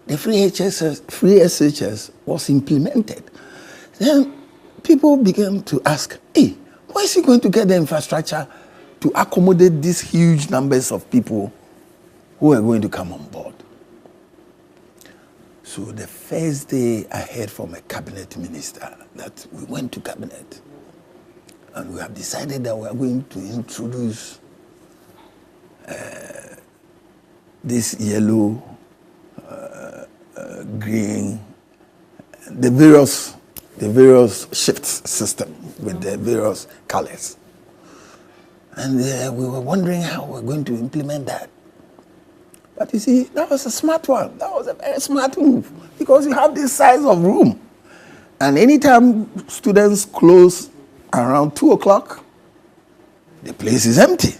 the free SHS was implemented, then people began to ask, hey, where is he going to get the infrastructure to accommodate these huge numbers of people who are going to come on board? So the first day I heard from a cabinet minister that we went to cabinet and we have decided that we are going to introduce this yellow, green, the various shifts system with the various colors. And we were wondering how we're going to implement that. But you see, that was a smart one. That was a very smart move because you have this size of room. And anytime students close around 2 o'clock, the place is empty.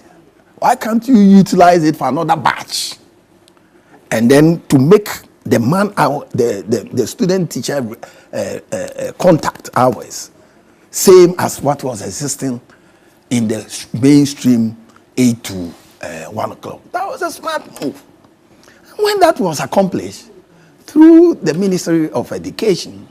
Why can't you utilize it for another batch? And then to make the the student-teacher contact hours same as what was existing in the mainstream 8 to 1 o'clock. That was a smart move. When that was accomplished, through the Ministry of Education,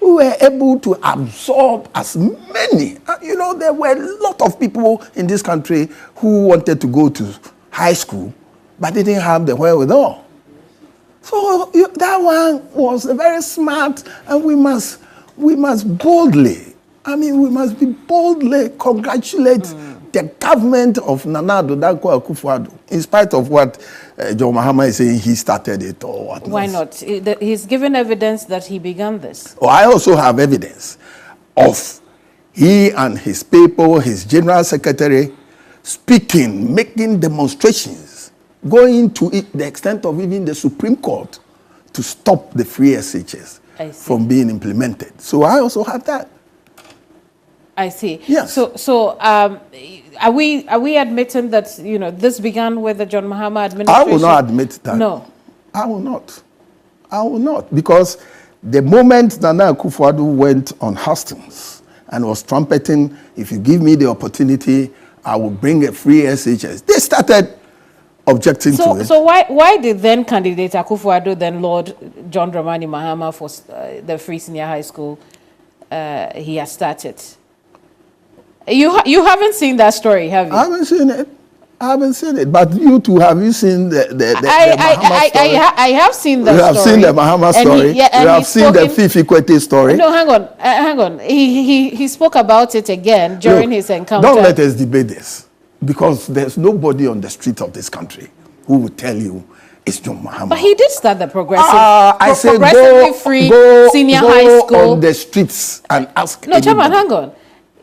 we were able to absorb as many. There were a lot of people in this country who wanted to go to high school, but didn't have the wherewithal. So that one was very smart, and we must boldly, we must be boldly congratulate the government of Nana Addo Dankwa Akuffo-Addo, in spite of what John Mahama is saying, he started it or what. Why not? He's given evidence that he began this. Oh, I also have evidence of he and his people, his general secretary, speaking, making demonstrations, going to the extent of even the Supreme Court to stop the free SHS from being implemented. So I also have that. I see. Yes. So are we admitting that this began with the John Mahama administration? I will not admit that. No, I will not. I will not, because the moment Nana Akuffo-Addo went on Hastings and was trumpeting, if you give me the opportunity, I will bring a free SHS. They started objecting to it. So why did then candidate Akuffo-Addo then Lord John Dramani Mahama for the free senior high school he has started? You haven't seen that story, have you? I haven't seen it. But you two, have you seen the Mahama story? I have seen the story. You have seen the Mahama story. You have seen the Fifi Kwete story. No, hang on. He spoke about it again during his encounter. Don't let us debate this, because there's nobody on the street of this country who will tell you it's John Mahama. But he did start the progressively free senior high school on the streets and ask. No, Chairman, hang on.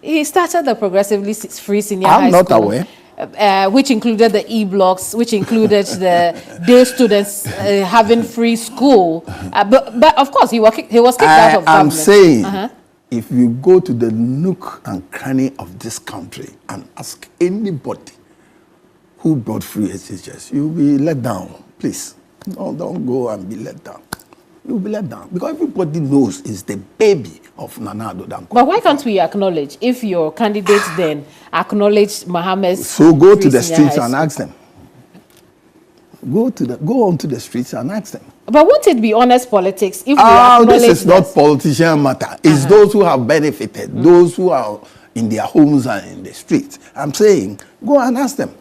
He started the progressively free senior high school. I'm not aware. Which included the e-blocks, which included the day students having free school. But of course, he was kicked out of government. I'm saying, if you go to the nook and cranny of this country and ask anybody who brought free SHS, you'll be let down. Please, don't go and be let down. You'll be let down, because everybody knows it's the baby of Nana Addo Dankwa. But why can't we acknowledge, if your candidates then acknowledge Mohammed's... So go to the streets and ask them. Go onto the streets and ask them. But won't it be honest politics if we acknowledge this is not politician matter. It's those who have benefited, those who are in their homes and in the streets. I'm saying, go and ask them.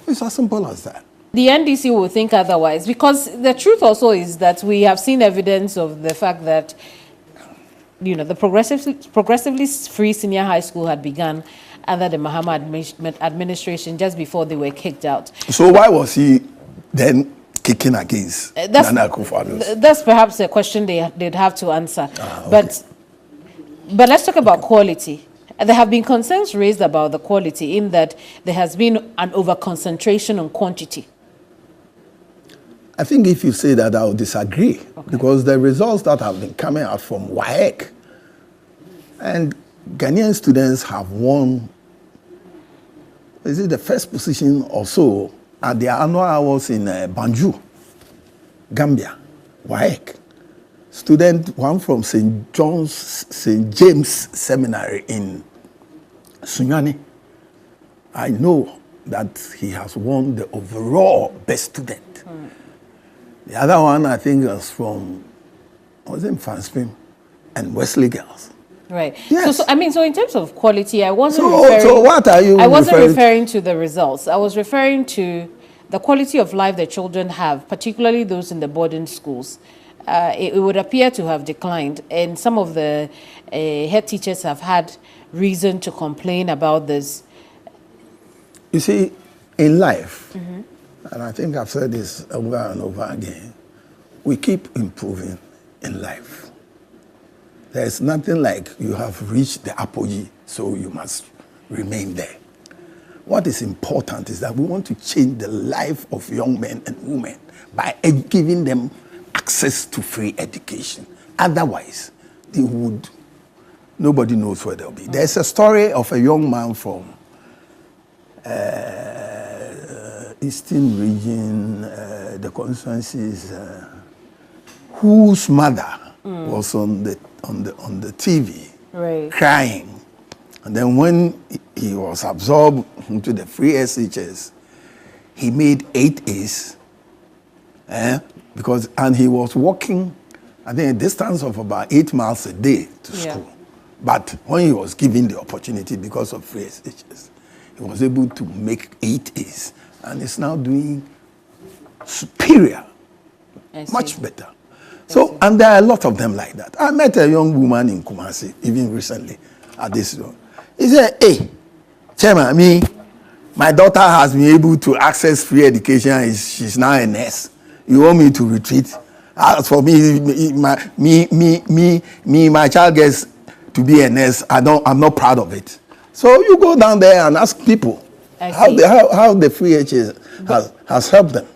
It's as simple as that. The NDC will think otherwise, because the truth also is that we have seen evidence of the fact that, the progressively free senior high school had begun under the Mahama administration just before they were kicked out. So why was he then kicking against Nana Akuffo-Addo? That's perhaps a question they'd have to answer. Okay. But let's talk about quality. There have been concerns raised about the quality, in that there has been an over-concentration on quantity. I think if you say that, I will disagree, because the results that have been coming out from WAEC, and Ghanaian students have won, is it the first position or so, at their annual hours in Banjul, Gambia, WAEC. One from St. James Seminary in Sunyani. I know that he has won the overall best student. The other one, I think, was from, was it Fanspin and Wesley Girls. Right. Yes. So in terms of quality, I wasn't So what are you I wasn't referring to the results. I was referring to the quality of life that children have, particularly those in the boarding schools. It would appear to have declined, and some of the head teachers have had reason to complain about this. You see, in life, and I think I've said this over and over again, we keep improving in life. There's nothing like you have reached the apogee, so you must remain there. What is important is that we want to change the life of young men and women by giving them access to free education. Otherwise, nobody knows where they'll be. There's a story of a young man from Eastern region, the constituencies, whose mother was on the TV, Right. crying. And then when he was absorbed into the free SHS, he made 8 A's, and he was walking, I think, a distance of about 8 miles a day to school. But when he was given the opportunity because of free SHS, he was able to make 8 A's, and is now doing superior, much better. So, and there are a lot of them like that. I met a young woman in Kumasi, even recently, at this room. He said, hey, Chairman, my daughter has been able to access free education. She's now a nurse. You want me to retreat? As for me, my child gets to be a nurse. I'm not proud of it. So you go down there and ask people how the free education has helped them.